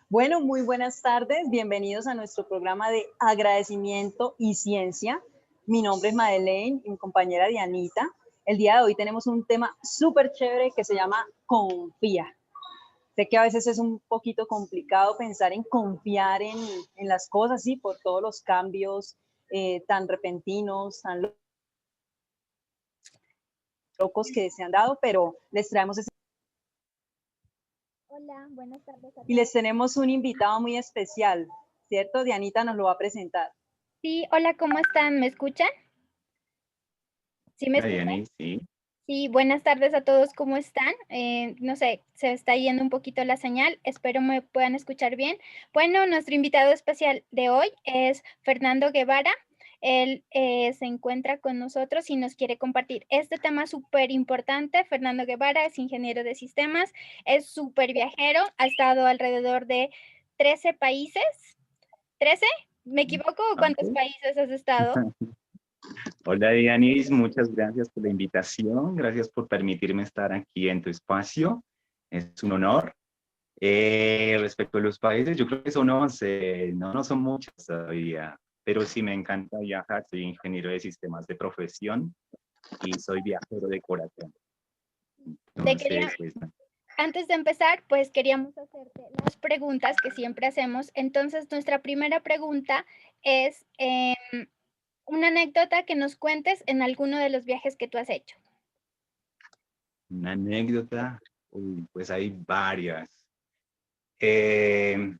Bueno, muy buenas tardes. Bienvenidos a nuestro programa de agradecimiento y ciencia. Mi nombre es Madeleine y mi compañera Dianita. El día de hoy tenemos un tema súper chévere que se llama confía. Sé que a veces es un poquito complicado pensar en confiar en las cosas, sí, por todos los cambios tan repentinos, tan locos que se han dado, pero les traemos Hola, buenas tardes a y todos. les tenemos un invitado muy especial, ¿cierto? Dianita nos lo va a presentar. Sí, hola, ¿cómo están? ¿Me escuchan? ¿Sí me Hola, escuchan? Diany, sí. Sí, buenas tardes a todos, ¿cómo están? No sé, se está yendo un poquito la señal, espero me puedan escuchar bien. Bueno, nuestro invitado especial de hoy es Fernando Guevara. Él se encuentra con nosotros y nos quiere compartir este tema súper importante. Fernando Guevara es ingeniero de sistemas, es súper viajero, ha estado alrededor de 13 países. ¿13? ¿Me equivoco o cuántos Ok. países has estado? Hola, Dianis, muchas gracias por la invitación. Gracias por permitirme estar aquí en tu espacio. Es un honor. Respecto a los países, yo creo que son 11, no son muchos todavía, pero sí me encanta viajar. Soy ingeniero de sistemas de profesión y soy viajero de corazón. Te quería, Entonces, pues, antes de empezar, pues queríamos hacerte las preguntas que siempre hacemos. Entonces, nuestra primera pregunta es una anécdota que nos cuentes en alguno de los viajes que tú has hecho. una anécdota, pues hay varias. Eh,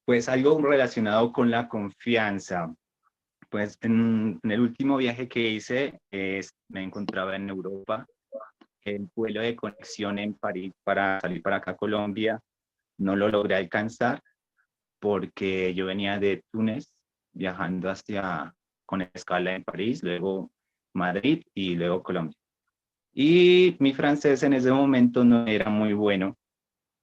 pues algo relacionado con la confianza. Pues en el último viaje que hice, me encontraba en Europa. El vuelo de conexión en París para salir para acá a Colombia no lo logré alcanzar porque yo venía de Túnez viajando con escala en París, luego Madrid y luego Colombia. Y mi francés en ese momento no era muy bueno.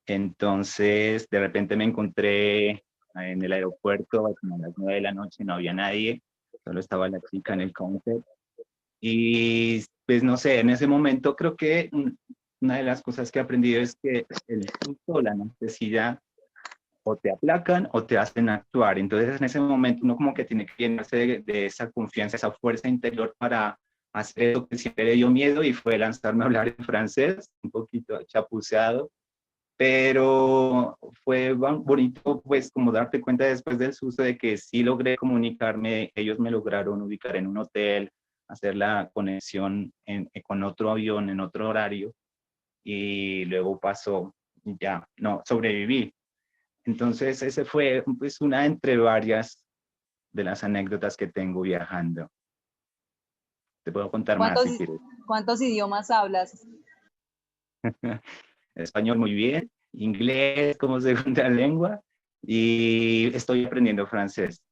Entonces, de repente me encontré en el aeropuerto, como a las 9 de la noche, no había nadie, solo estaba la chica en el counter. Y pues no sé, en ese momento creo que una de las cosas que he aprendido es que el susto, la necesidad, o te aplacan o te hacen actuar. Entonces en ese momento uno como que tiene que llenarse de esa confianza, esa fuerza interior para hacer lo que siempre le dio miedo y fue lanzarme a hablar en francés, un poquito chapuceado, pero fue bonito pues como darte cuenta después del susto de que sí logré comunicarme, ellos me lograron ubicar en un hotel, hacer la conexión con otro avión en otro horario y luego pasó, ya, no, sobreviví. Entonces ese fue pues una entre varias de las anécdotas que tengo viajando. Te puedo contar más ¿Cuántos, si quieres. cuántos idiomas hablas? Español muy bien, inglés como segunda lengua y estoy aprendiendo francés.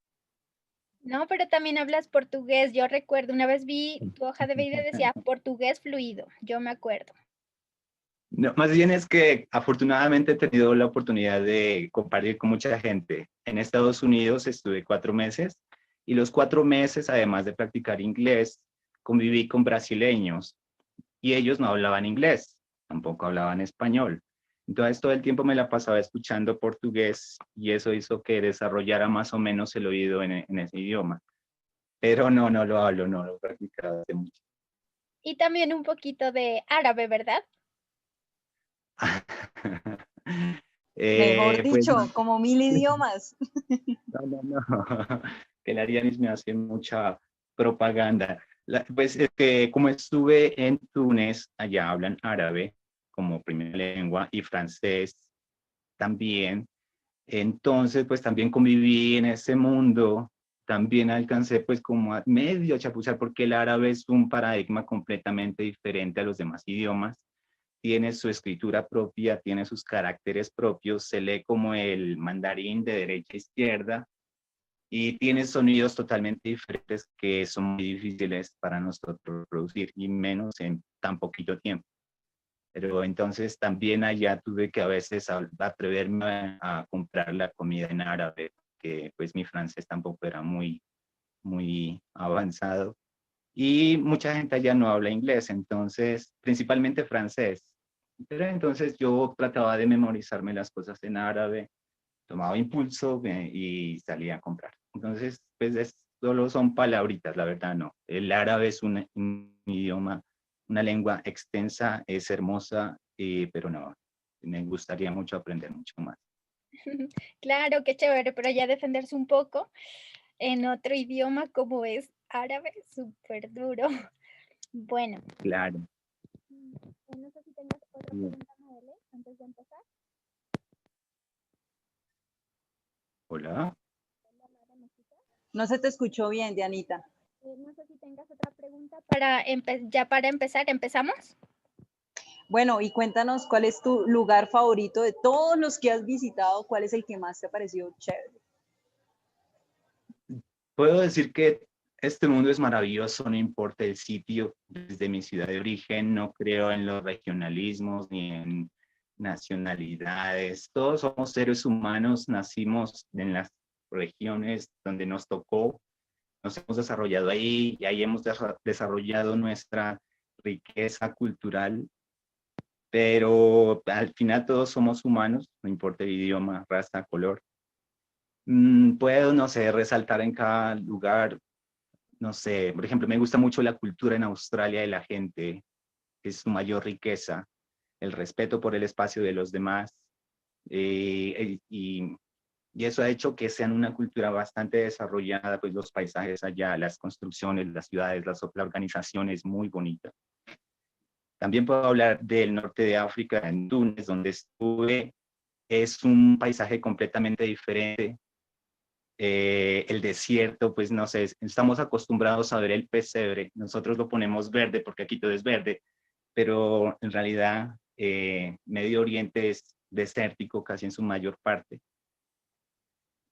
No, pero también hablas portugués. Yo recuerdo, una vez vi tu hoja de vida y decía portugués fluido. Yo me acuerdo. No, más bien es que afortunadamente he tenido la oportunidad de compartir con mucha gente. En Estados Unidos estuve 4 meses y los 4 meses, además de practicar inglés, conviví con brasileños y ellos no hablaban inglés, tampoco hablaban español. Entonces todo el tiempo me la pasaba escuchando portugués y eso hizo que desarrollara más o menos el oído en ese idioma. Pero no lo hablo, no lo he practicado hace mucho. Y también un poquito de árabe, ¿verdad? Mejor Pues dicho, como 1000 idiomas. no, que la Arianis me hace mucha propaganda. Pues es que como estuve en Túnez, allá hablan árabe como primera lengua y francés también. Entonces, pues también conviví en ese mundo, también alcancé pues como a medio chapucear porque el árabe es un paradigma completamente diferente a los demás idiomas. Tiene su escritura propia, tiene sus caracteres propios, se lee como el mandarín de derecha a izquierda y tiene sonidos totalmente diferentes que son muy difíciles para nosotros producir y menos en tan poquito tiempo. Pero entonces también allá tuve que a veces atreverme a comprar la comida en árabe, que pues mi francés tampoco era muy avanzado. Y mucha gente allá no habla inglés, entonces principalmente francés. Pero entonces yo trataba de memorizarme las cosas en árabe, tomaba impulso y salía a comprar. Entonces, pues solo son palabritas, la verdad no. El árabe es un idioma, una lengua extensa, es hermosa, pero no, me gustaría mucho aprender mucho más. Claro, qué chévere, pero ya defenderse un poco en otro idioma como es árabe, súper duro. Bueno, Claro. no sé si tengas otra Sí. pregunta, Madele, antes de empezar. Hola. No se te escuchó bien, Dianita. No sé si tengas otra pregunta para ya para empezar, ¿empezamos? Bueno, y cuéntanos cuál es tu lugar favorito de todos los que has visitado, cuál es el que más te ha parecido chévere. Puedo decir que este mundo es maravilloso, no importa el sitio. Desde mi ciudad de origen no creo en los regionalismos ni en nacionalidades. Todos somos seres humanos, nacimos en las regiones donde nos tocó, nos hemos desarrollado ahí y ahí hemos desarrollado nuestra riqueza cultural, pero al final todos somos humanos, no importa el idioma, raza, color. Puedo, no sé, resaltar en cada lugar, no sé, por ejemplo, me gusta mucho la cultura en Australia de la gente, es su mayor riqueza, el respeto por el espacio de los demás, y eso ha hecho que sean una cultura bastante desarrollada, pues los paisajes allá, las construcciones, las ciudades, la organización es muy bonita. También puedo hablar del norte de África, en Túnez, donde estuve, es un paisaje completamente diferente. El desierto, pues no sé, estamos acostumbrados a ver el pesebre, nosotros lo ponemos verde porque aquí todo es verde, pero en realidad Medio Oriente es desértico casi en su mayor parte,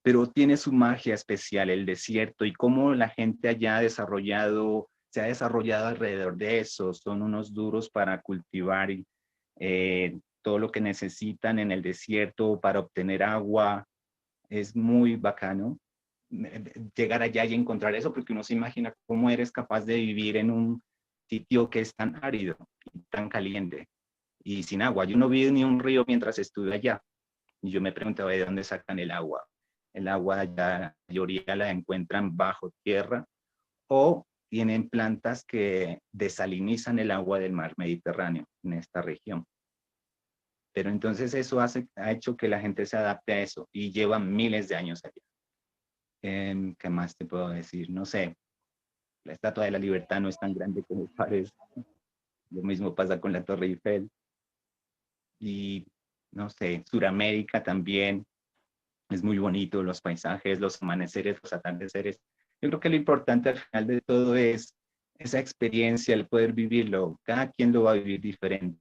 pero tiene su magia especial el desierto y cómo la gente allá se ha desarrollado alrededor de eso, son unos duros para cultivar todo lo que necesitan en el desierto para obtener agua, es muy bacano llegar allá y encontrar eso, porque uno se imagina cómo eres capaz de vivir en un sitio que es tan árido y tan caliente y sin agua. Yo no vi ni un río mientras estuve allá y yo me preguntaba de dónde sacan el agua. El agua allá, la mayoría la encuentran bajo tierra o tienen plantas que desalinizan el agua del mar Mediterráneo en esta región. Pero entonces eso ha hecho que la gente se adapte a eso y lleva miles de años allá. ¿Qué más te puedo decir? No sé, la Estatua de la Libertad no es tan grande como parece. Lo mismo pasa con la Torre Eiffel. Y no sé, Suramérica también es muy bonito, los paisajes, los amaneceres, los atardeceres. Yo creo que lo importante al final de todo es esa experiencia, el poder vivirlo. Cada quien lo va a vivir diferente.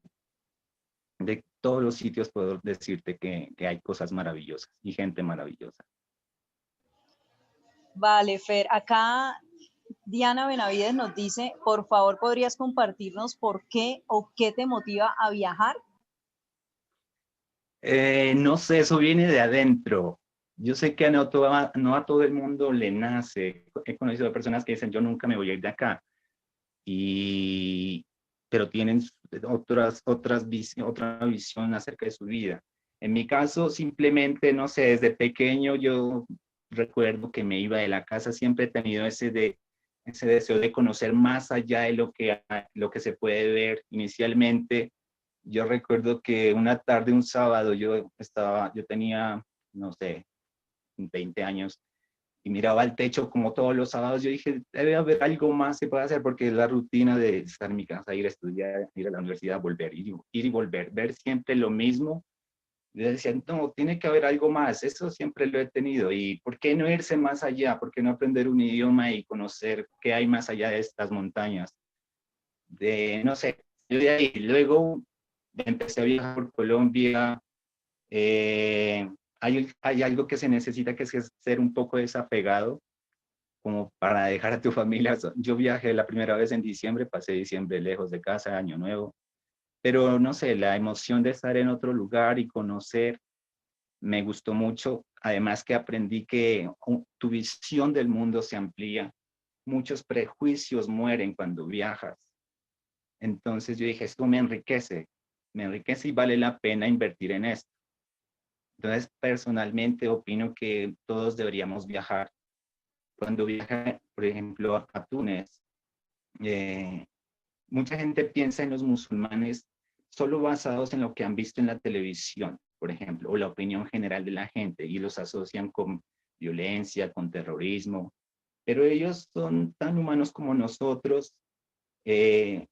De todos los sitios puedo decirte que hay cosas maravillosas y gente maravillosa. Vale, Fer, acá Diana Benavides nos dice, por favor, ¿podrías compartirnos por qué o qué te motiva a viajar? No sé, eso viene de adentro. Yo sé que no a todo el mundo le nace. He conocido personas que dicen, yo nunca me voy a ir de acá. Y, pero tienen otra visión acerca de su vida. En mi caso, simplemente, no sé, desde pequeño yo recuerdo que me iba de la casa, siempre he tenido ese deseo de conocer más allá de lo que se puede ver inicialmente. Yo recuerdo que una tarde, un sábado, yo tenía, no sé, 20 años y miraba al techo como todos los sábados. Yo dije, debe haber algo más que pueda hacer porque es la rutina de estar en mi casa, ir a estudiar, ir a la universidad, volver, ir y volver, ver siempre lo mismo. Yo decía, no, tiene que haber algo más, eso siempre lo he tenido. ¿Y por qué no irse más allá? ¿Por qué no aprender un idioma y conocer qué hay más allá de estas montañas? No sé, yo de ahí, luego empecé a viajar por Colombia. Eh, hay algo que se necesita que es ser un poco desapegado, como para dejar a tu familia. Yo viajé la primera vez en diciembre, pasé diciembre lejos de casa, año nuevo, pero no sé, la emoción de estar en otro lugar y conocer me gustó mucho. Además que aprendí que tu visión del mundo se amplía, muchos prejuicios mueren cuando viajas. Entonces yo dije, esto me enriquece. me enriquece y vale la pena invertir en esto. Entonces, personalmente opino que todos deberíamos viajar. Cuando viaja, por ejemplo, a Túnez, mucha gente piensa en los musulmanes solo basados en lo que han visto en la televisión, por ejemplo, o la opinión general de la gente, y los asocian con violencia, con terrorismo, pero ellos son tan humanos como nosotros, eh,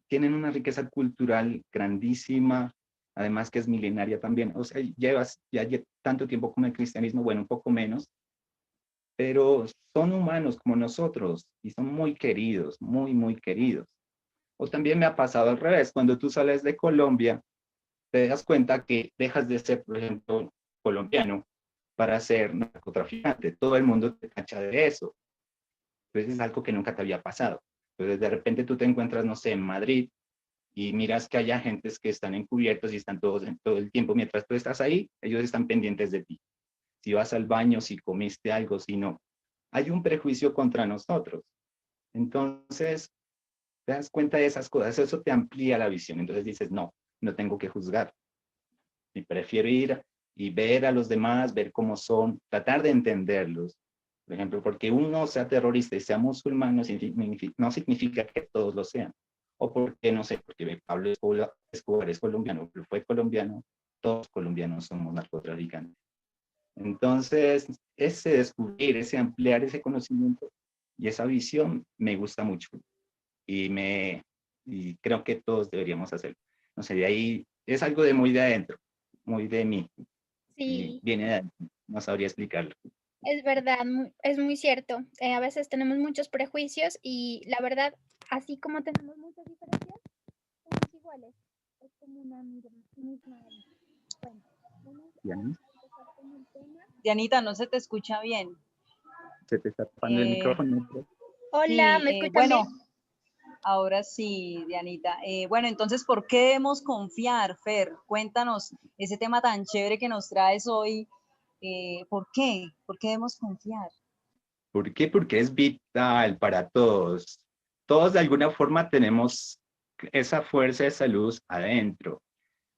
tienen una riqueza cultural grandísima, además que es milenaria también. O sea, llevas ya tanto tiempo con el cristianismo, bueno, un poco menos, pero son humanos como nosotros y son muy queridos, muy, muy queridos. O también me ha pasado al revés, cuando tú sales de Colombia, te das cuenta que dejas de ser, por ejemplo, colombiano para ser narcotraficante. Todo el mundo te tacha de eso. Entonces es algo que nunca te había pasado. Entonces de repente tú te encuentras, no sé, en Madrid y miras que hay agentes que están encubiertos y están todos todo el tiempo. Mientras tú estás ahí, ellos están pendientes de ti. Si vas al baño, si comiste algo, si no. Hay un prejuicio contra nosotros. Entonces, te das cuenta de esas cosas, eso te amplía la visión. Entonces dices, no, no tengo que juzgar. Y prefiero ir y ver a los demás, ver cómo son, tratar de entenderlos. Por ejemplo, porque uno sea terrorista y sea musulmán no significa que todos lo sean. O porque, no sé, porque Pablo Escobar es colombiano, pero fue colombiano, todos colombianos somos narcotraficantes. Entonces, ese descubrir, ese ampliar ese conocimiento y esa visión me gusta mucho. Y creo que todos deberíamos hacerlo. No sé, de ahí es algo de muy de adentro, muy de mí, y Sí, viene de adentro, no sabría explicarlo. es verdad, es muy cierto. A veces tenemos muchos prejuicios y la verdad, así como tenemos muchas diferencias, somos iguales. Es como una misma fuente. Vamos a Diana, empezar con el tema. Dianita, no se te escucha bien. se te está tapando el Eh, micrófono. Hola, sí, ¿me escuchan bien? bueno, ahora sí, Dianita. Bueno, entonces, ¿por qué debemos confiar, Fer? Cuéntanos ese tema tan chévere que nos traes hoy. ¿Por qué? ¿Por qué debemos confiar? ¿Por qué? Porque es vital para todos. Todos de alguna forma tenemos esa fuerza de salud adentro,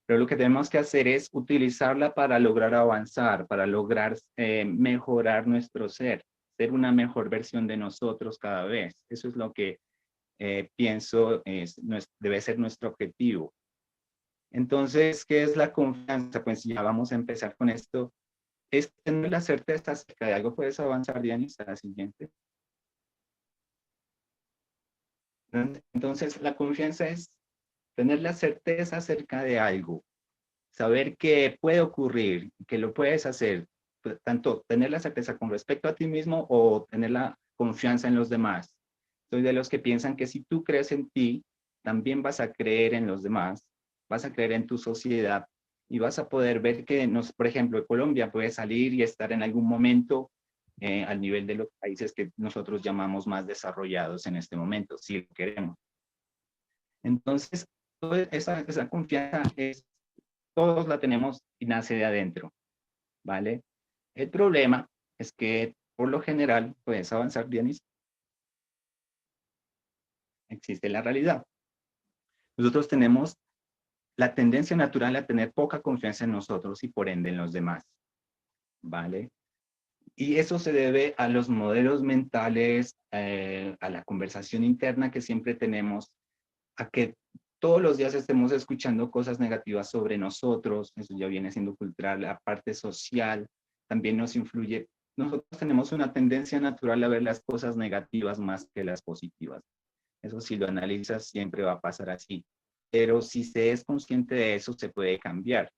pero lo que tenemos que hacer es utilizarla para lograr avanzar, para lograr mejorar nuestro ser una mejor versión de nosotros cada vez. Eso es lo que pienso debe ser nuestro objetivo. Entonces, ¿qué es la confianza? Pues ya vamos a empezar con esto. Es tener la certeza acerca de algo. ¿Puedes avanzar, Dianis, a la siguiente? Entonces, la confianza es tener la certeza acerca de algo, saber que puede ocurrir, que lo puedes hacer, tanto tener la certeza con respecto a ti mismo o tener la confianza en los demás. Soy de los que piensan que si tú crees en ti, también vas a creer en los demás, vas a creer en tu sociedad y vas a poder ver que, por ejemplo, Colombia puede salir y estar en algún momento al nivel de los países que nosotros llamamos más desarrollados en este momento, si lo queremos. Entonces, toda esa confianza todos la tenemos y nace de adentro, ¿vale? El problema es que, por lo general, puedes avanzar, Dianis, existe la realidad. Nosotros tenemos la tendencia natural a tener poca confianza en nosotros y por ende en los demás, ¿vale? Y eso se debe a los modelos mentales, a la conversación interna que siempre tenemos, a que todos los días estemos escuchando cosas negativas sobre nosotros. Eso ya viene siendo cultural. La parte social también nos influye. Nosotros tenemos una tendencia natural a ver las cosas negativas más que las positivas. Eso, si lo analizas, siempre va a pasar así. Pero si se es consciente de eso, se puede cambiar.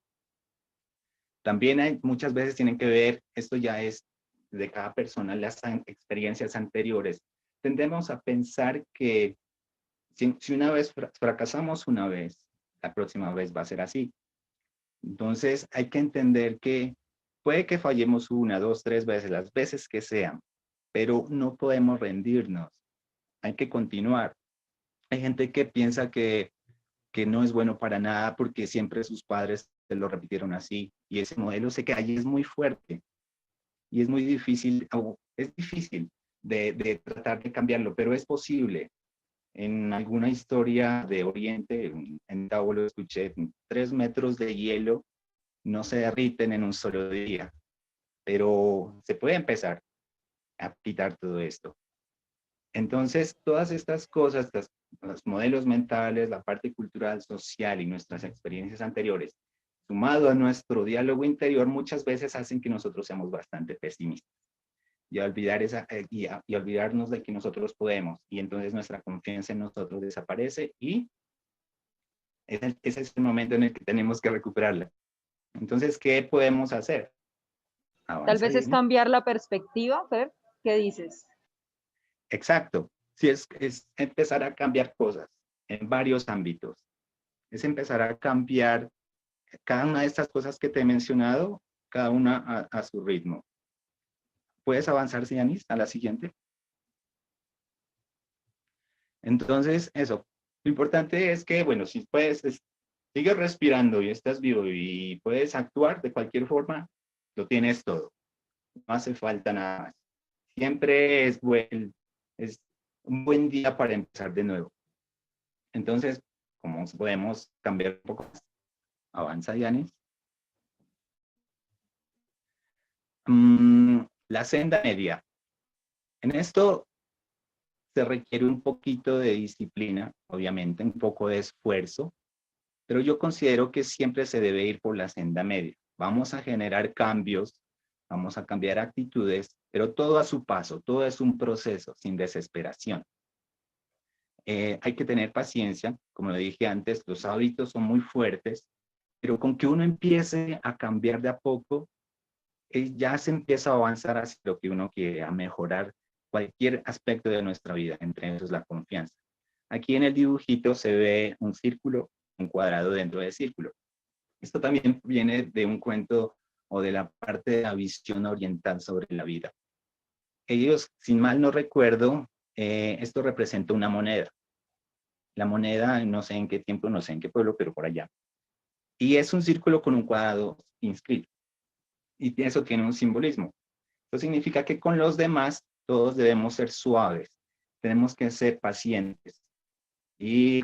También hay, muchas veces tienen que ver, esto ya es de cada persona, las experiencias anteriores. Tendemos a pensar que si una vez fracasamos una vez, la próxima vez va a ser así. Entonces hay que entender que puede que fallemos una, dos, tres veces, las veces que sean, pero no podemos rendirnos. Hay que continuar. Hay gente que piensa que no es bueno para nada porque siempre sus padres se lo repitieron así y ese modelo se queda y es muy fuerte y es muy difícil, es difícil de tratar de cambiarlo, pero es posible. en alguna historia de Oriente, en Tao lo escuché, 3 metros de hielo no se derriten en un solo día, pero se puede empezar a quitar todo esto. Entonces, todas estas cosas, los modelos mentales, la parte cultural, social y nuestras experiencias anteriores, sumado a nuestro diálogo interior, muchas veces hacen que nosotros seamos bastante pesimistas y olvidarnos de que nosotros podemos. Y entonces nuestra confianza en nosotros desaparece y ese es el momento en el que tenemos que recuperarla. Entonces, ¿qué podemos hacer? Tal vez es cambiar la perspectiva, Fer. ¿Qué dices? Exacto. Sí, es empezar a cambiar cosas en varios ámbitos. Es empezar a cambiar cada una de estas cosas que te he mencionado, cada una a su ritmo. ¿Puedes avanzar, Sianis, a la siguiente? Entonces, eso. Lo importante es que, bueno, si puedes, sigues respirando y estás vivo y puedes actuar de cualquier forma, lo tienes todo. No hace falta nada más. Siempre es un buen día para empezar de nuevo. Entonces, ¿cómo podemos cambiar un poco más? Avanza, Yanis. La senda media. En esto se requiere un poquito de disciplina, obviamente, un poco de esfuerzo, pero yo considero que siempre se debe ir por la senda media. Vamos a generar cambios, vamos a cambiar actitudes, pero todo a su paso, todo es un proceso, sin desesperación. Hay que tener paciencia, como lo dije antes, los hábitos son muy fuertes, pero con que uno empiece a cambiar de a poco, ya se empieza a avanzar hacia lo que uno quiere, a mejorar cualquier aspecto de nuestra vida, entre esos la confianza. Aquí en el dibujito se ve un círculo, un cuadrado dentro del círculo. Esto también viene de un cuento o de la parte de la visión oriental sobre la vida. Ellos, sin mal no recuerdo, esto representa una moneda. La moneda, no sé en qué tiempo, no sé en qué pueblo, pero por allá. Y es un círculo con un cuadrado inscrito. Y eso tiene un simbolismo. Eso significa que con los demás todos debemos ser suaves, tenemos que ser pacientes y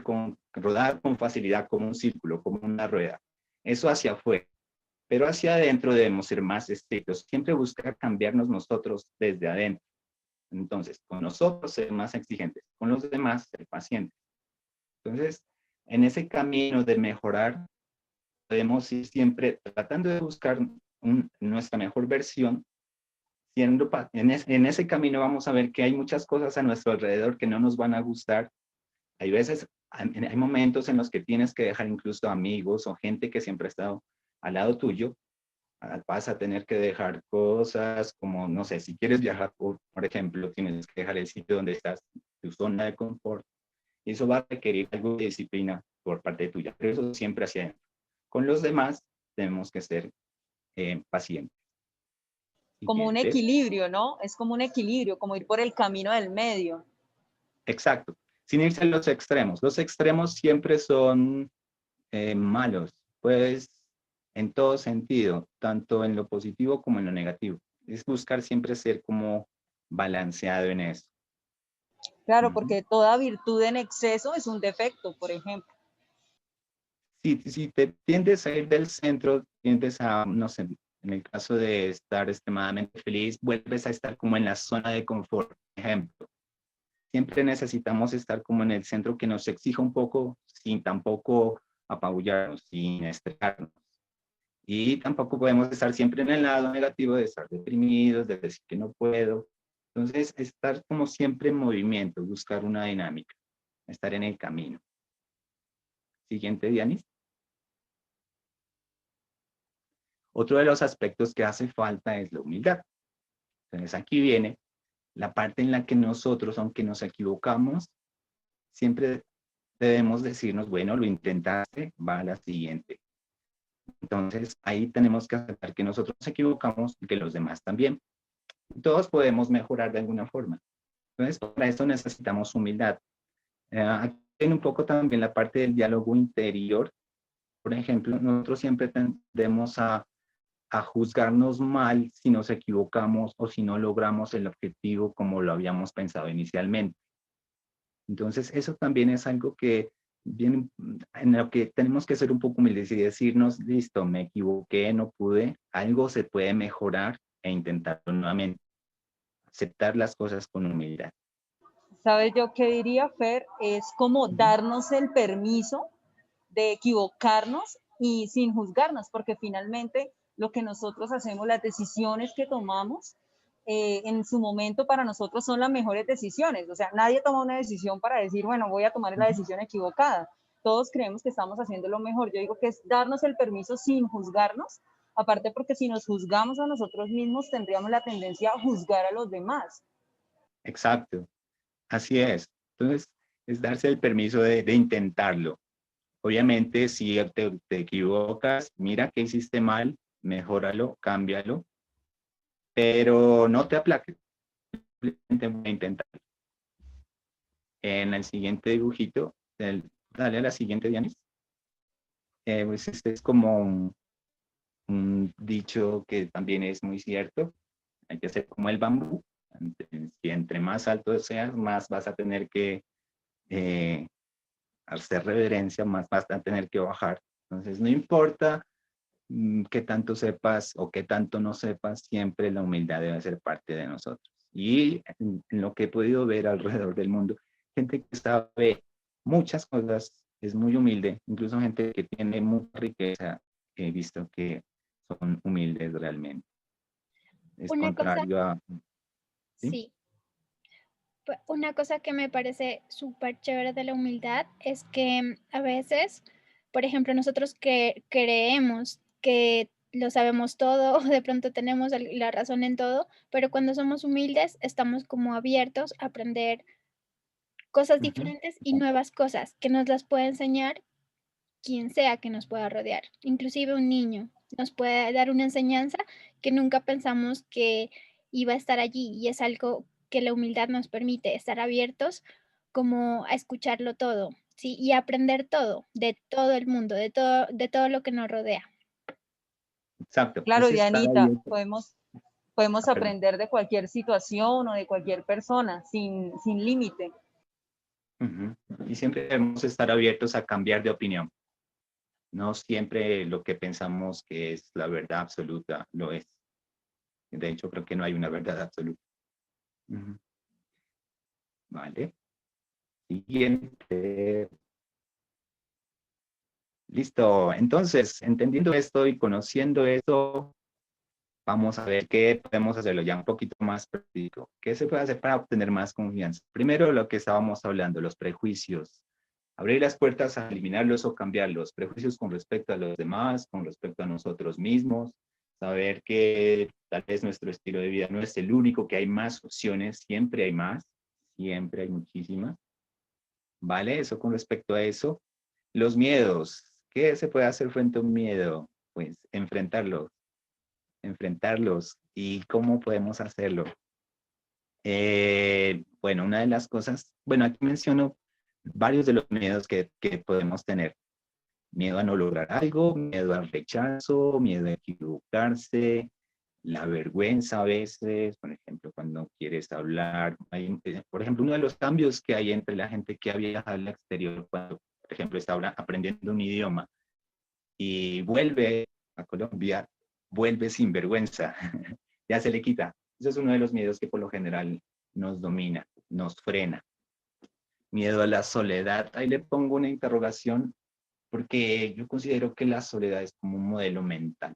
rodar con facilidad como un círculo, como una rueda. Eso hacia afuera. Pero hacia adentro debemos ser más estrictos, siempre buscar cambiarnos nosotros desde adentro. Entonces, con nosotros ser más exigentes, con los demás ser pacientes. Entonces, en ese camino de mejorar, podemos ir siempre tratando de buscar nuestra mejor versión. En ese camino vamos a ver que hay muchas cosas a nuestro alrededor que no nos van a gustar. Hay veces, hay momentos en los que tienes que dejar incluso amigos o gente que siempre ha estado al lado tuyo. Vas a tener que dejar cosas como, no sé, si quieres viajar, por ejemplo, tienes que dejar el sitio donde estás, tu zona de confort. Y eso va a requerir algo de disciplina por parte tuya, pero eso siempre hacia adentro. Con los demás tenemos que ser pacientes. Como un equilibrio, ¿no? Es como un equilibrio, como ir por el camino del medio. Exacto, sin irse a los extremos. Los extremos siempre son malos, pues en todo sentido, tanto en lo positivo como en lo negativo. Es buscar siempre ser como balanceado en eso. Claro, porque toda virtud en exceso es un defecto, por ejemplo. Si te tiendes a ir del centro, tiendes a, no sé, en el caso de estar extremadamente feliz, vuelves a estar como en la zona de confort, por ejemplo. Siempre necesitamos estar como en el centro que nos exija un poco, sin tampoco apabullarnos, sin estresarnos. Y tampoco podemos estar siempre en el lado negativo de estar deprimidos, de decir que no puedo. Entonces, estar como siempre en movimiento, buscar una dinámica, estar en el camino. Siguiente, Dianis. Otro de los aspectos que hace falta es la humildad. Entonces, aquí viene la parte en la que nosotros, aunque nos equivocamos, siempre debemos decirnos, bueno, lo intentaste, va a la siguiente. Entonces, ahí tenemos que aceptar que nosotros nos equivocamos y que los demás también. Todos podemos mejorar de alguna forma. Entonces, para eso necesitamos humildad. Aquí viene un poco también la parte del diálogo interior. Por ejemplo, nosotros siempre tendemos a juzgarnos mal si nos equivocamos o si no logramos el objetivo como lo habíamos pensado inicialmente. Entonces, eso también es algo que viene, en lo que tenemos que ser un poco humildes y decirnos, listo, me equivoqué, no pude, algo se puede mejorar e intentarlo nuevamente. Aceptar las cosas con humildad. ¿Sabes yo qué diría, Fer? Es como darnos el permiso de equivocarnos y sin juzgarnos, porque finalmente lo que nosotros hacemos, las decisiones que tomamos, en su momento para nosotros son las mejores decisiones. O sea, nadie toma una decisión para decir, bueno, voy a tomar la decisión equivocada. Todos creemos que estamos haciendo lo mejor. Yo digo que es darnos el permiso sin juzgarnos, aparte porque si nos juzgamos a nosotros mismos, tendríamos la tendencia a juzgar a los demás. Exacto, así es. Entonces, es darse el permiso de intentarlo. Obviamente, si te equivocas, mira que hiciste mal, mejóralo, cámbialo, pero no te aplaques, simplemente voy a intentarlo. En el siguiente dibujito, dale a la siguiente, Dianis. Pues este es como un dicho que también es muy cierto. Hay que ser como el bambú. Si entre más alto seas, más vas a tener que hacer reverencia, más vas a tener que bajar. Entonces, no importa qué tanto sepas o qué tanto no sepas, siempre la humildad debe ser parte de nosotros. Y en lo que he podido ver alrededor del mundo, gente que sabe muchas cosas, es muy humilde, incluso gente que tiene mucha riqueza, he visto que son humildes realmente. Es Una cosa, contrario a... ¿sí? sí, una cosa que me parece súper chévere de la humildad es que a veces, por ejemplo, nosotros que creemos que lo sabemos todo o de pronto tenemos la razón en todo, pero cuando somos humildes estamos como abiertos a aprender cosas Ujú. diferentes y nuevas cosas que nos las puede enseñar quien sea que nos pueda rodear, inclusive un niño nos puede dar una enseñanza que nunca pensamos que iba a estar allí y es algo que la humildad nos permite, estar abiertos como a escucharlo todo, ¿sí? Y aprender todo, de todo el mundo, de todo lo que nos rodea. Exacto, Claro, es estar Dianita, abierto. podemos Perdón. aprender de cualquier situación o de cualquier persona sin límite. Ujú. Y siempre debemos estar abiertos a cambiar de opinión. No siempre lo que pensamos que es la verdad absoluta lo es. De hecho, creo que no hay una verdad absoluta. Ujú. Vale. Siguiente. Listo. Entonces, entendiendo esto y conociendo esto, vamos a ver qué podemos hacerlo ya un poquito más práctico. ¿Qué se puede hacer para obtener más confianza? Primero, lo que estábamos hablando, los prejuicios. Abrir las puertas a eliminarlos o cambiarlos. Prejuicios con respecto a los demás, con respecto a nosotros mismos. Saber que tal vez nuestro estilo de vida no es el único, que hay más opciones, siempre hay más, siempre hay muchísimas. ¿Vale? Eso con respecto a eso. Los miedos. ¿Qué se puede hacer frente a un miedo? Pues enfrentarlos. ¿Y cómo podemos hacerlo? Bueno, una de las cosas, bueno, aquí menciono varios de los miedos que podemos tener. Miedo a no lograr algo, miedo al rechazo, miedo a equivocarse, la vergüenza a veces, por ejemplo, cuando quieres hablar. Por ejemplo, uno de los cambios que hay entre la gente que ha viajado al exterior, cuando, por ejemplo, está aprendiendo un idioma y vuelve a Colombia, vuelve sin vergüenza, ya se le quita. Ese es uno de los miedos que por lo general nos domina, nos frena. Miedo a la soledad. Ahí le pongo una interrogación porque yo considero que la soledad es como un modelo mental,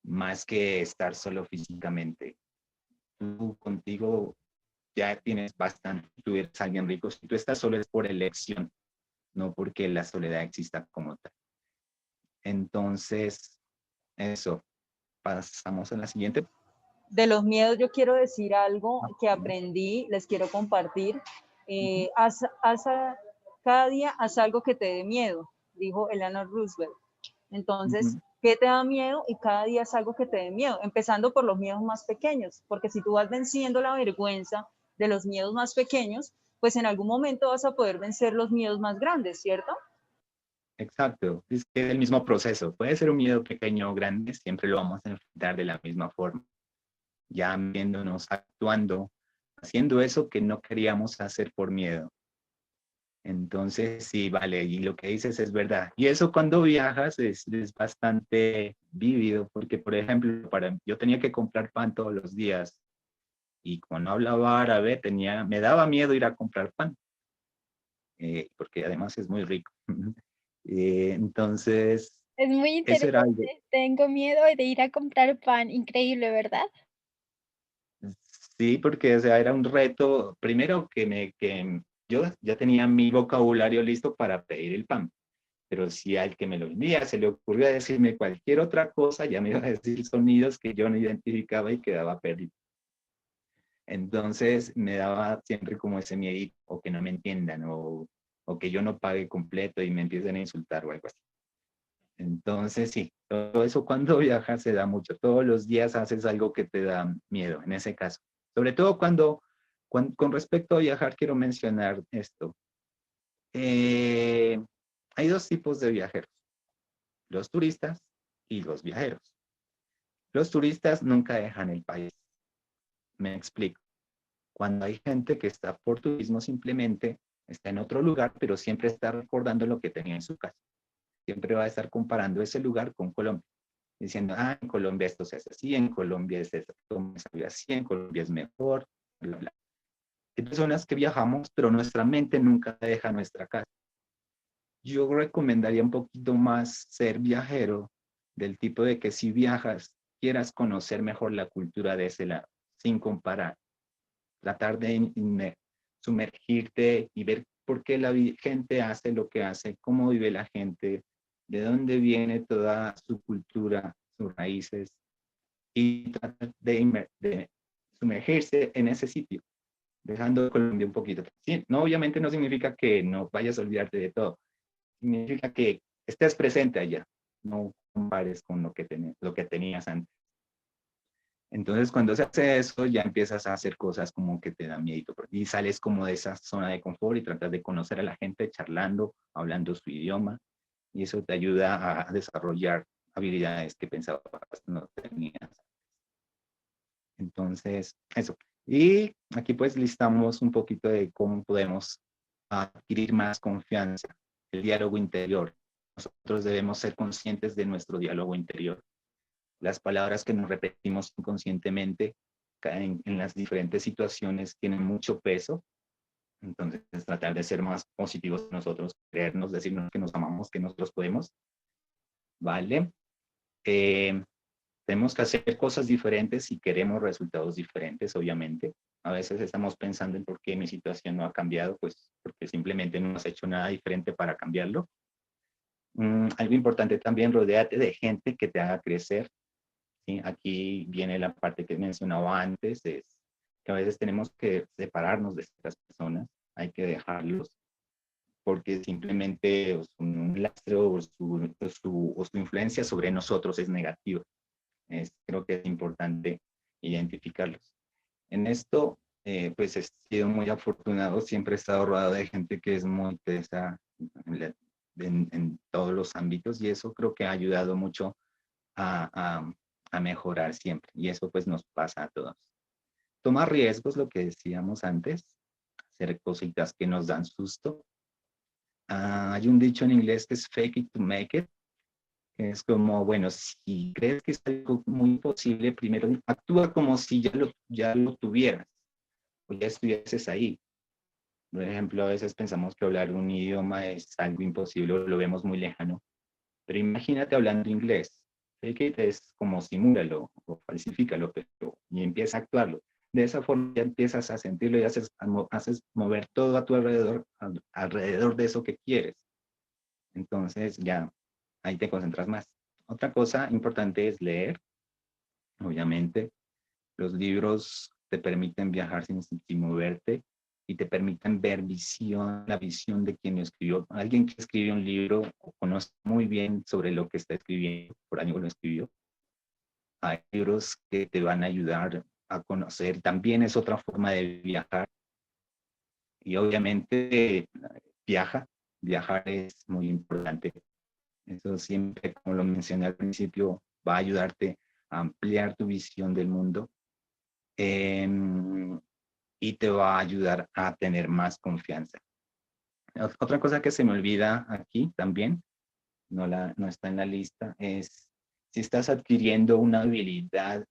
más que estar solo físicamente. Tú contigo ya tienes bastante, tú eres alguien rico. Si tú estás solo es por elección, no porque la soledad exista como tal. Entonces, eso, pasamos a la siguiente. De los miedos yo quiero decir algo que aprendí, les quiero compartir. Cada día haz algo que te dé miedo, dijo Eleanor Roosevelt. Entonces, ¿qué te da miedo? Y cada día es algo que te dé miedo, empezando por los miedos más pequeños, porque si tú vas venciendo la vergüenza de los miedos más pequeños, pues en algún momento vas a poder vencer los miedos más grandes, ¿cierto? Exacto, es que es el mismo proceso. Puede ser un miedo pequeño o grande, siempre lo vamos a enfrentar de la misma forma. Ya viéndonos, actuando, haciendo eso que no queríamos hacer por miedo. Entonces, sí, vale, y lo que dices es verdad. Y eso cuando viajas es bastante vívido, porque, por ejemplo, yo tenía que comprar pan todos los días y cuando hablaba árabe me daba miedo ir a comprar pan, porque además es muy rico. Entonces, Es muy eso era algo. interesante. Tengo miedo de ir a comprar pan. Increíble, ¿verdad? Sí, porque o sea, era un reto, primero que yo ya tenía mi vocabulario listo para pedir el pan, pero si al que me lo envía se le ocurrió decirme cualquier otra cosa, ya me iba a decir sonidos que yo no identificaba y quedaba perdido. Entonces me daba siempre como ese miedo, o que no me entiendan, o que yo no pague completo y me empiecen a insultar o algo así. Entonces sí, todo eso cuando viajas se da mucho. Todos los días haces algo que te da miedo, en ese caso. Sobre todo con respecto a viajar, quiero mencionar esto. Eh, Hay dos tipos de viajeros, los turistas y los viajeros. Los turistas nunca dejan el país. Me explico. Cuando hay gente que está por turismo, simplemente está en otro lugar, pero siempre está recordando lo que tenía en su casa. Siempre va a estar comparando ese lugar con Colombia, diciendo, en Colombia esto se hace así, en Colombia esto se hace así, en Colombia es mejor, bla, bla. Hay personas que viajamos, pero nuestra mente nunca deja nuestra casa. Yo recomendaría un poquito más ser viajero, del tipo de que si viajas, quieras conocer mejor la cultura de ese lado, sin comparar. Tratar de sumergirte y ver por qué la gente hace lo que hace, cómo vive la gente, de dónde viene toda su cultura, sus raíces, y tratar de sumergirse en ese sitio, dejando Colombia un poquito. Sí, no, obviamente no significa que no vayas a olvidarte de todo, significa que estés presente allá, no compares con lo que tenías antes. Entonces, cuando se hace eso, ya empiezas a hacer cosas como que te dan miedo y sales como de esa zona de confort y tratas de conocer a la gente charlando, hablando su idioma, y eso te ayuda a desarrollar habilidades que pensabas no tenías. Entonces, eso. Y aquí pues listamos un poquito de cómo podemos adquirir más confianza, el diálogo interior. Nosotros debemos ser conscientes de nuestro diálogo interior. Las palabras que nos repetimos inconscientemente en las diferentes situaciones tienen mucho peso. Entonces, tratar de ser más positivos nosotros, creernos, decirnos que nos amamos, que nosotros podemos, ¿vale? Tenemos que hacer cosas diferentes si queremos resultados diferentes, obviamente. A veces estamos pensando en por qué mi situación no ha cambiado, pues porque simplemente no has hecho nada diferente para cambiarlo. Algo importante también, rodéate de gente que te haga crecer. ¿Sí? Aquí viene la parte que mencionaba antes, es que a veces tenemos que separarnos de estas personas, hay que dejarlos, porque simplemente un lastre o su influencia sobre nosotros es negativa. Creo que es importante identificarlos. En esto, pues he sido muy afortunado, siempre he estado rodeado de gente que es muy tesa en todos los ámbitos y eso creo que ha ayudado mucho a mejorar siempre. Y eso pues nos pasa a todos. Tomar riesgos, lo que decíamos antes, hacer cositas que nos dan susto. Hay un dicho en inglés que es fake it to make it, que es como, bueno, si crees que es algo muy posible, primero actúa como si ya lo tuvieras o ya estuvieses ahí. Por ejemplo, a veces pensamos que hablar un idioma es algo imposible o lo vemos muy lejano, pero imagínate hablando inglés. Fake it es como simúlalo o falsifícalo, pero y empieza a actuarlo. De esa forma ya empiezas a sentirlo y haces mover todo a tu alrededor de eso que quieres. Entonces ya ahí te concentras más. Otra cosa importante es leer, obviamente. Los libros te permiten viajar sin moverte y te permiten ver la visión de quien lo escribió. Alguien que escribe un libro o conoce muy bien sobre lo que está escribiendo, por algo lo escribió. Hay libros que te van a ayudar a conocer. También es otra forma de viajar. Y obviamente viajar es muy importante. Eso siempre, como lo mencioné al principio, va a ayudarte a ampliar tu visión del mundo y te va a ayudar a tener más confianza. Otra cosa que se me olvida aquí también, no está en la lista, es si estás adquiriendo una habilidad,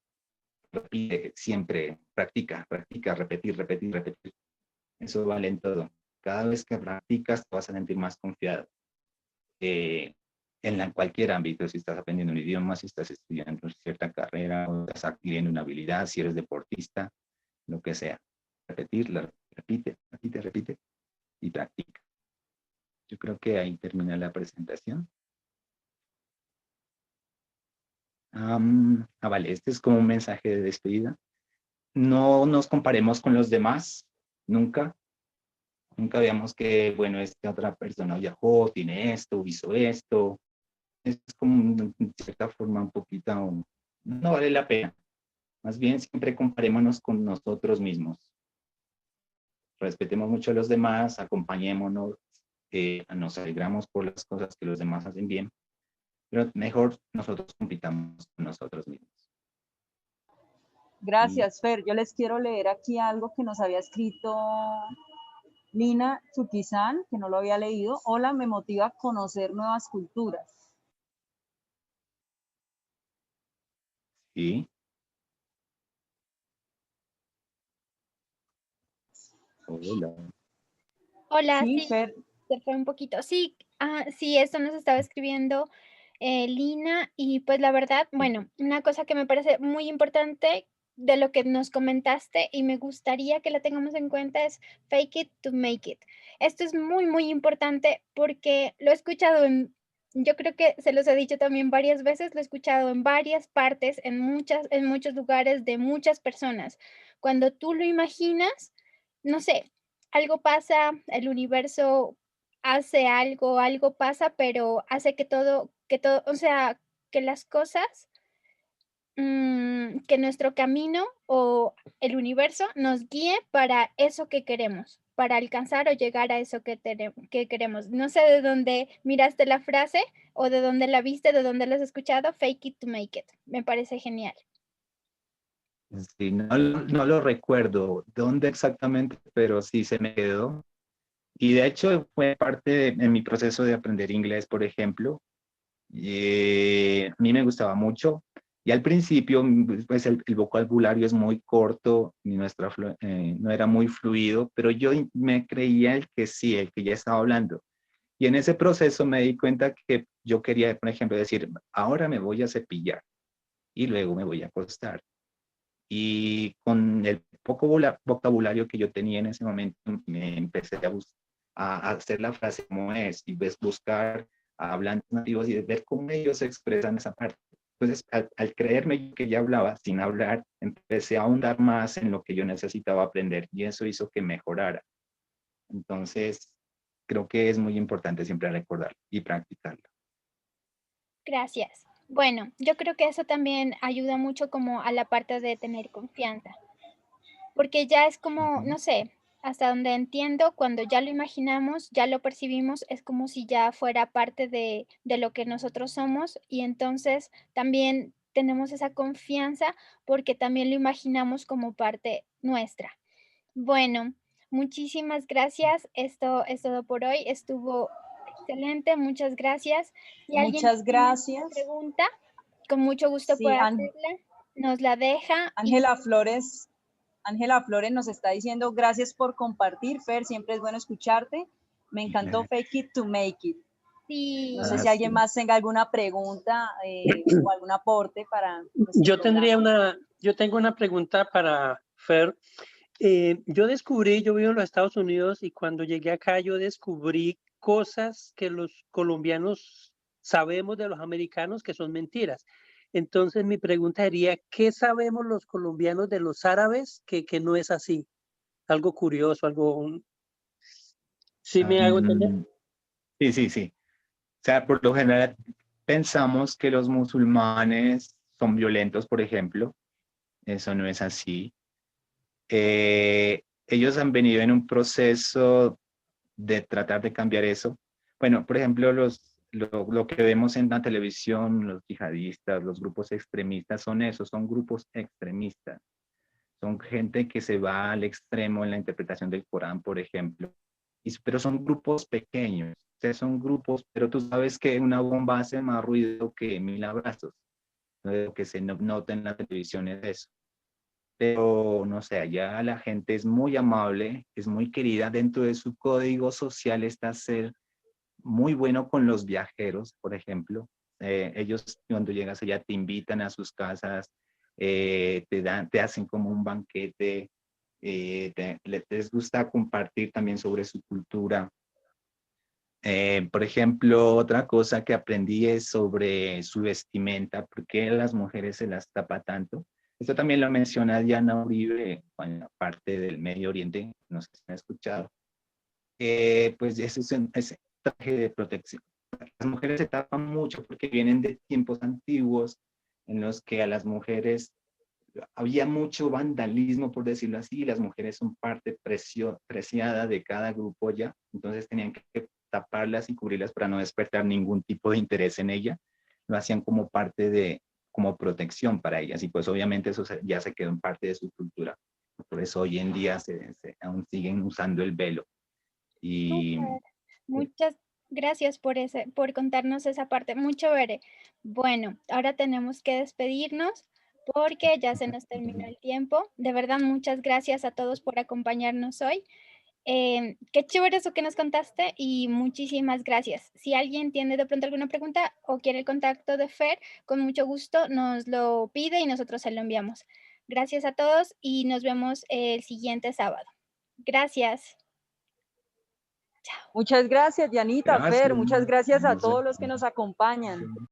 repite siempre, practica, repetir, repetir, repetir. Eso vale en todo. Cada vez que practicas te vas a sentir más confiado. En cualquier ámbito, si estás aprendiendo un idioma, si estás estudiando cierta carrera, o estás adquiriendo una habilidad, si eres deportista, lo que sea. Repetirla, repite, repite, repite y practica. Yo creo que ahí termina la presentación. Vale, este es como un mensaje de despedida. No nos comparemos con los demás, nunca. Nunca veamos que, bueno, esta otra persona viajó, tiene esto, hizo esto. Es como, de cierta forma, un poquito, no vale la pena. Más bien, siempre comparémonos con nosotros mismos. Respetemos mucho a los demás, acompañémonos, nos alegramos por las cosas que los demás hacen bien, pero mejor nosotros compitamos con nosotros mismos. Gracias, Fer. Yo les quiero leer aquí algo que nos había escrito Lina Chukizán, que no lo había leído. Hola, me motiva a conocer nuevas culturas. Sí. Hola. Hola, Sí, sí, Fer. se fue un poquito. Sí, sí, esto nos estaba escribiendo Lina y pues la verdad, bueno, una cosa que me parece muy importante de lo que nos comentaste y me gustaría que la tengamos en cuenta es fake it to make it. Esto es muy, muy importante porque lo he escuchado yo creo que se los he dicho también varias veces, lo he escuchado en varias partes, en muchos lugares de muchas personas. Cuando tú lo imaginas, no sé, algo pasa, el universo hace algo, algo pasa, pero hace que todo, o sea, que las cosas, que nuestro camino o el universo nos guíe para eso que queremos, para alcanzar o llegar a eso que queremos. No sé de dónde miraste la frase o de dónde la viste, de dónde la has escuchado, fake it to make it. Me parece genial. Sí, no lo recuerdo dónde exactamente, pero sí se me quedó. Y de hecho fue parte de mi proceso de aprender inglés, por ejemplo. A mí me gustaba mucho. Y al principio, pues el vocabulario es muy corto y no era muy fluido, pero yo me creía el que sí, el que ya estaba hablando. Y en ese proceso me di cuenta que yo quería, por ejemplo, decir, ahora me voy a cepillar y luego me voy a acostar. Y con el poco vocabulario que yo tenía en ese momento, me empecé a hacer la frase como es y buscar a hablantes nativos y ver cómo ellos expresan esa parte. Entonces, al creerme que ya hablaba sin hablar, empecé a ahondar más en lo que yo necesitaba aprender y eso hizo que mejorara. Entonces, creo que es muy importante siempre recordarlo y practicarlo. Gracias. Bueno, yo creo que eso también ayuda mucho como a la parte de tener confianza. Porque ya es como, Ujú. no sé, hasta donde entiendo, cuando ya lo imaginamos, ya lo percibimos, es como si ya fuera parte de lo que nosotros somos y entonces también tenemos esa confianza porque también lo imaginamos como parte nuestra. Bueno, muchísimas gracias. Esto es todo por hoy. Estuvo excelente. Muchas gracias. Si alguien Muchas tiene alguna gracias. pregunta, con mucho gusto Sí, puede hacerla. Nos la deja y Ángela Flores nos está diciendo gracias por compartir, Fer, siempre es bueno escucharte. Me encantó Fake It to Make It. No sé sí. si alguien Sí. más tenga alguna pregunta o algún aporte para nuestro Yo programa. yo tengo una pregunta para Fer. Yo vivo en los Estados Unidos y cuando llegué acá yo descubrí cosas que los colombianos sabemos de los americanos que son mentiras. Entonces mi pregunta sería, ¿qué sabemos los colombianos de los árabes que no es así? Algo curioso, ¿Sí me hago entender? Sí, sí, sí. O sea, por lo general pensamos que los musulmanes son violentos, por ejemplo. Eso no es así. Ellos han venido en un proceso de tratar de cambiar eso. Bueno, por ejemplo, lo que vemos en la televisión, los yihadistas, los grupos extremistas, son esos, son grupos extremistas. Son gente que se va al extremo en la interpretación del Corán, por ejemplo. pero son grupos pequeños, o sea, son grupos, pero tú sabes que una bomba hace más ruido que 1000 abrazos. Lo que se nota en la televisión es eso. Pero no sé, allá la gente es muy amable, es muy querida. Dentro de su código social está ser muy bueno con los viajeros, por ejemplo. Ellos cuando llegas allá te invitan a sus casas, te hacen como un banquete, les gusta compartir también sobre su cultura. Por ejemplo, otra cosa que aprendí es sobre su vestimenta, por qué a las mujeres se las tapa tanto. Esto también lo menciona Diana Uribe en la parte del Medio Oriente, no sé si me ha escuchado. Pues ese es ese traje de protección. Las mujeres se tapan mucho porque vienen de tiempos antiguos en los que a las mujeres había mucho vandalismo, por decirlo así, y las mujeres son parte preciada de cada grupo ya, entonces tenían que taparlas y cubrirlas para no despertar ningún tipo de interés en ella. Lo hacían como parte de, como protección para ellas, y pues obviamente eso ya se quedó en parte de su cultura. Por eso hoy en día aún siguen usando el velo. Y Súper. Muchas gracias por contarnos esa parte. Muy chévere. Bueno, ahora tenemos que despedirnos porque ya se nos terminó el tiempo. De verdad, muchas gracias a todos por acompañarnos hoy. Qué chévere eso que nos contaste y muchísimas gracias. Si alguien tiene de pronto alguna pregunta o quiere el contacto de Fer, con mucho gusto nos lo pide y nosotros se lo enviamos. Gracias a todos y nos vemos el siguiente sábado. Gracias. Muchas gracias, Dianita, gracias. Fer, muchas gracias a todos los que nos acompañan.